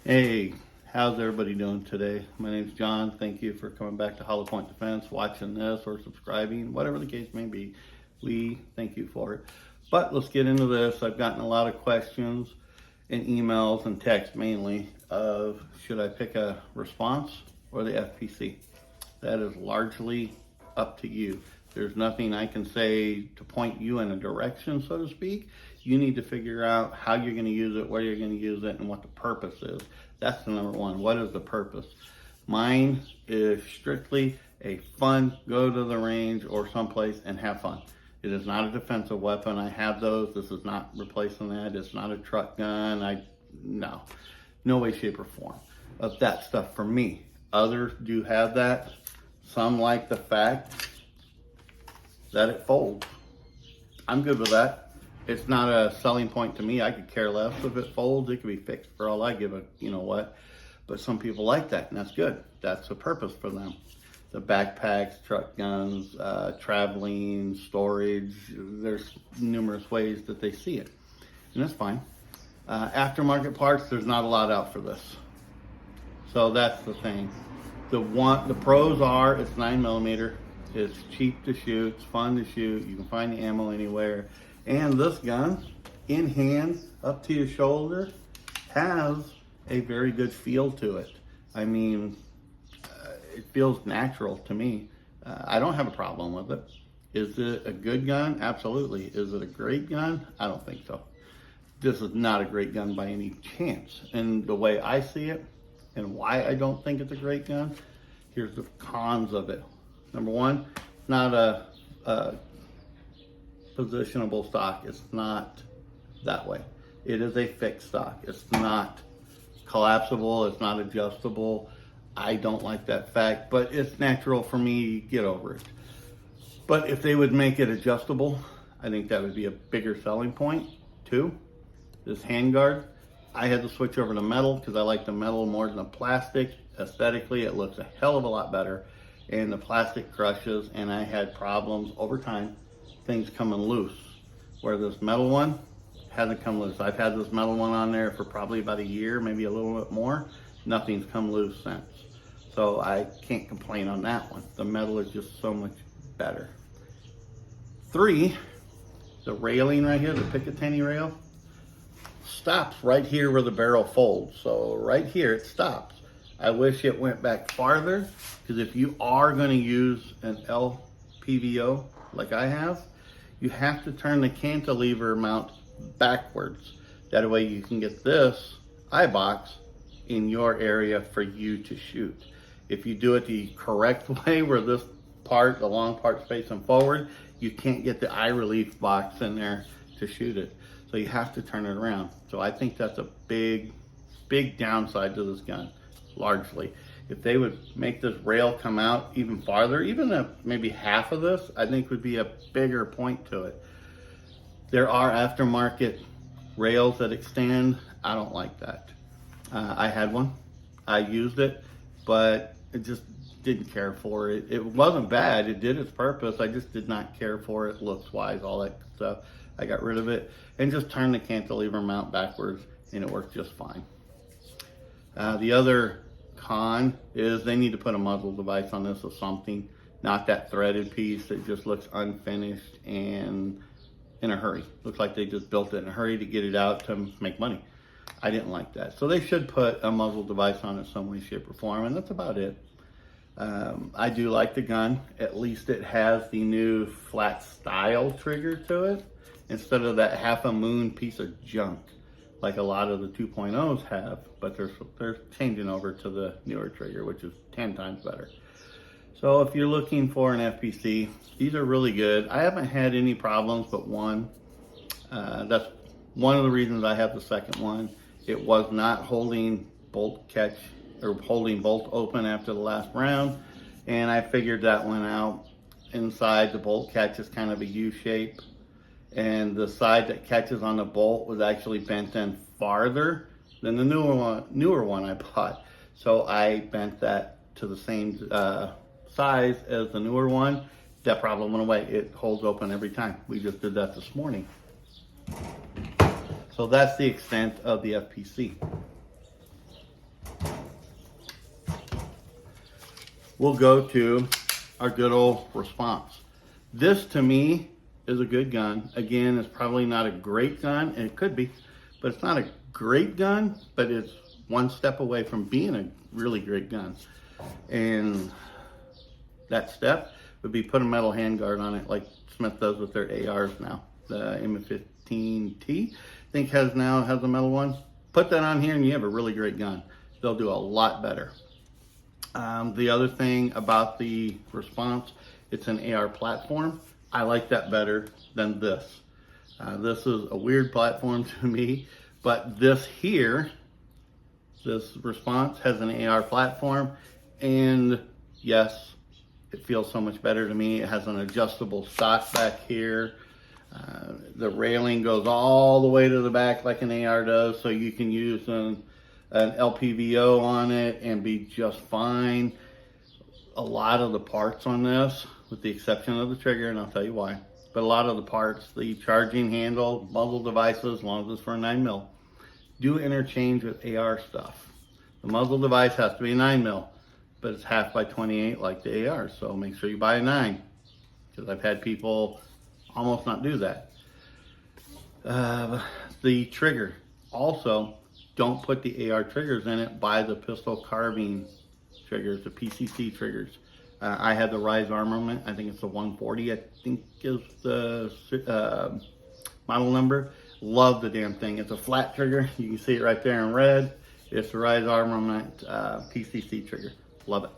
Hey, how's everybody doing today? My name's John. Thank you for coming back to Hollow Point Defense, watching this or subscribing, whatever the case may be. We thank you for it. But let's get into this. I've gotten a lot of questions and emails and text mainly of should I pick a response or the FPC? That is largely up to you. There's nothing I can say to point you in a direction, so to speak. You need to figure out how you're going to use it, where you're going to use it, and what the purpose is. That's the number one. What is the purpose? Mine is strictly a fun, go to the range or someplace and have fun. It is not a defensive weapon. I have those. This is not replacing that. It's not a truck gun. No way, shape, or form of that stuff for me. Others do have that. Some like the fact that it folds. I'm good with that. It's not a selling point to me. I could care less if it folds. It could be fixed for all I give it, you know what. But some people like that, and that's good. That's the purpose for them. The backpacks, truck guns, traveling, storage, there's numerous ways that they see it. And that's fine. Aftermarket parts, there's not a lot out for this. So that's the thing. The pros are it's 9mm. It's cheap to shoot, it's fun to shoot, you can find the ammo anywhere. And this gun, in hand, up to your shoulder, has a very good feel to it. I mean, it feels natural to me. I don't have a problem with it. Is it a good gun? Absolutely. Is it a great gun? I don't think so. This is not a great gun by any chance. And the way I see it, and why I don't think it's a great gun, here's the cons of it. Number one, it's not a positionable stock. It's not that way. It is a fixed stock. It's not collapsible. It's not adjustable. I don't like that fact, but it's natural for me. Get over it. But if they would make it adjustable, I think that would be a bigger selling point. Two, this handguard. I had to switch over to metal because I like the metal more than the plastic. Aesthetically, it looks a hell of a lot better. And the plastic crushes, and I had problems over time, things coming loose. Where this metal one hasn't come loose. I've had this metal one on there for probably about a year, maybe a little bit more. Nothing's come loose since. So I can't complain on that one. The metal is just so much better. Three, the railing right here, the Picatinny rail, stops right here where the barrel folds. So right here it stops. I wish it went back farther, because if you are going to use an LPVO like I have, you have to turn the cantilever mount backwards. That way you can get this eye box in your area for you to shoot. If you do it the correct way, where this part, the long part's facing forward, you can't get the eye relief box in there to shoot it. So you have to turn it around. So I think that's a big downside to this gun. Largely, if they would make this rail come out even farther, even maybe half of this, I think would be a bigger point to it. There are aftermarket rails that extend. I don't like that. I had one, I used it, but it just didn't care for it. It wasn't bad, it did its purpose. I just did not care for it looks wise, all that stuff. I got rid of it and just turned the cantilever mount backwards, and it worked just fine. The other con is they need to put a muzzle device on this or something, not that threaded piece that just looks unfinished and in a hurry. Looks like they just built it in a hurry to get it out to make money. I didn't like that. So they should put a muzzle device on it some way, shape, or form, and that's about it. I do like the gun. At least it has the new flat style trigger to it instead of that half a moon piece of junk like a lot of the 2.0s have, but they're changing over to the newer trigger, which is 10 times better. So if you're looking for an FPC, these are really good. I haven't had any problems but one. That's one of the reasons I have the second one. It was not holding bolt catch or holding bolt open after the last round, and I figured that one out. Inside, the bolt catch is kind of a U shape, and the side that catches on the bolt was actually bent in farther than the newer one I bought. So I bent that to the same size as the newer one. That problem went away. It holds open every time. We just did that this morning. So that's the extent of the FPC. we'll go to our good old Response. This to me is a good gun. Again, it's probably not a great gun, and it could be, but it's not a great gun, but it's one step away from being a really great gun. And that step would be put a metal handguard on it like Smith does with their ARs now. The M15T, I think has a metal one. Put that on here and you have a really great gun. They'll do a lot better. The other thing about the Response, it's an AR platform. I like that better than this. This is a weird platform to me, but this here, this Response has an AR platform, and yes, it feels so much better to me. It has an adjustable stock back here. The railing goes all the way to the back like an AR does, so you can use an LPVO on it and be just fine. A lot of the parts on this, with the exception of the trigger, and I'll tell you why, but a lot of the parts, the charging handle, muzzle devices, as long as it's for a 9mm, do interchange with AR stuff. The muzzle device has to be a 9mm, but it's half by 28 like the AR, so make sure you buy a 9, because I've had people almost not do that. The trigger, also, don't put the AR triggers in it, buy the pistol carbine triggers, the PCC triggers. I had the Rise Armament, I think it's the 140, I think is the model number. Love the damn thing. It's a flat trigger, you can see it right there in red. It's the Rise Armament PCC trigger. Love it.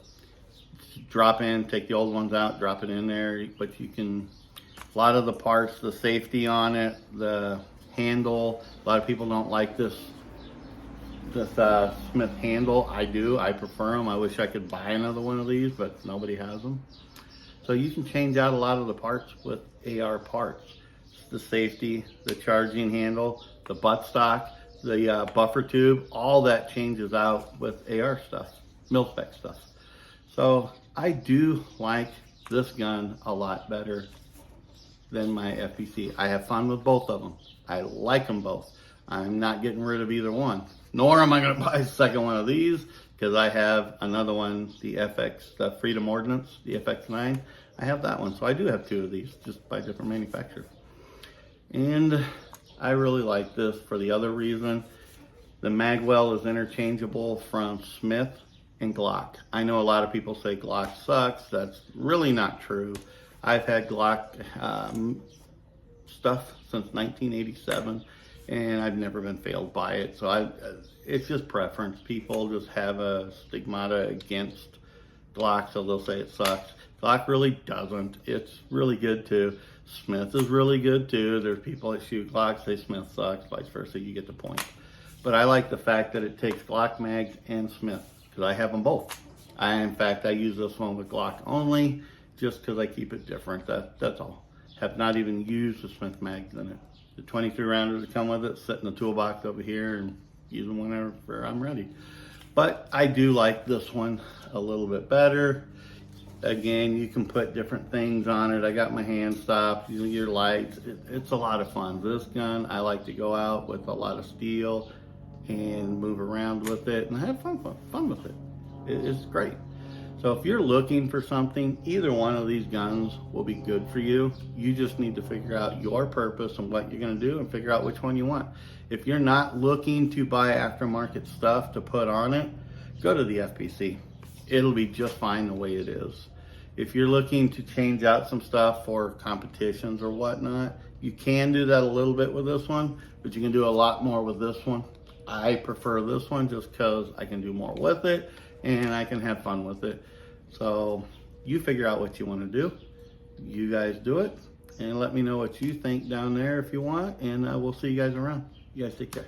Drop in, take the old ones out, drop it in there, but you can, a lot of the parts, the safety on it, the handle, a lot of people don't like this Smith handle. I do, I prefer them. I wish I could buy another one of these, but nobody has them. So you can change out a lot of the parts with AR parts. The safety, the charging handle, the buttstock, the buffer tube, all that changes out with AR stuff, mil-spec stuff. So I do like this gun a lot better than my FPC. I have fun with both of them. I like them both. I'm not getting rid of either one. Nor am I going to buy a second one of these, because I have another one, the FX, the Freedom Ordnance, the FX9. I have that one, so I do have two of these, just by different manufacturers. And I really like this for the other reason. The magwell is interchangeable from Smith and Glock. I know a lot of people say Glock sucks. That's really not true. I've had Glock stuff since 1987, and I've never been failed by it. So it's just preference. People just have a stigmata against Glock, so they'll say it sucks. Glock really doesn't. It's really good too. Smith is really good too. There's people that shoot Glock say Smith sucks, vice versa. You get the point. But I like the fact that it takes Glock mags and Smith, because I have them both. In fact, I use this one with Glock only, just because I keep it different. That's all. Have not even used the Smith mags in it. The 23 rounders that come with it sit in the toolbox over here and use them whenever I'm ready. But I do like this one a little bit better. Again, you can put different things on it. I got my hand stops, your lights. It's a lot of fun. This gun, I like to go out with a lot of steel and move around with it and have fun with it. It's great. So if you're looking for something, either one of these guns will be good for you. You just need to figure out your purpose and what you're going to do and figure out which one you want. If you're not looking to buy aftermarket stuff to put on it, go to the FPC. It'll be just fine the way it is. If you're looking to change out some stuff for competitions or whatnot, you can do that a little bit with this one, but you can do a lot more with this one. I prefer this one just because I can do more with it and I can have fun with it. So you figure out what you want to do. You guys do it and let me know what you think down there if you want, and we'll see you guys around. You guys take care.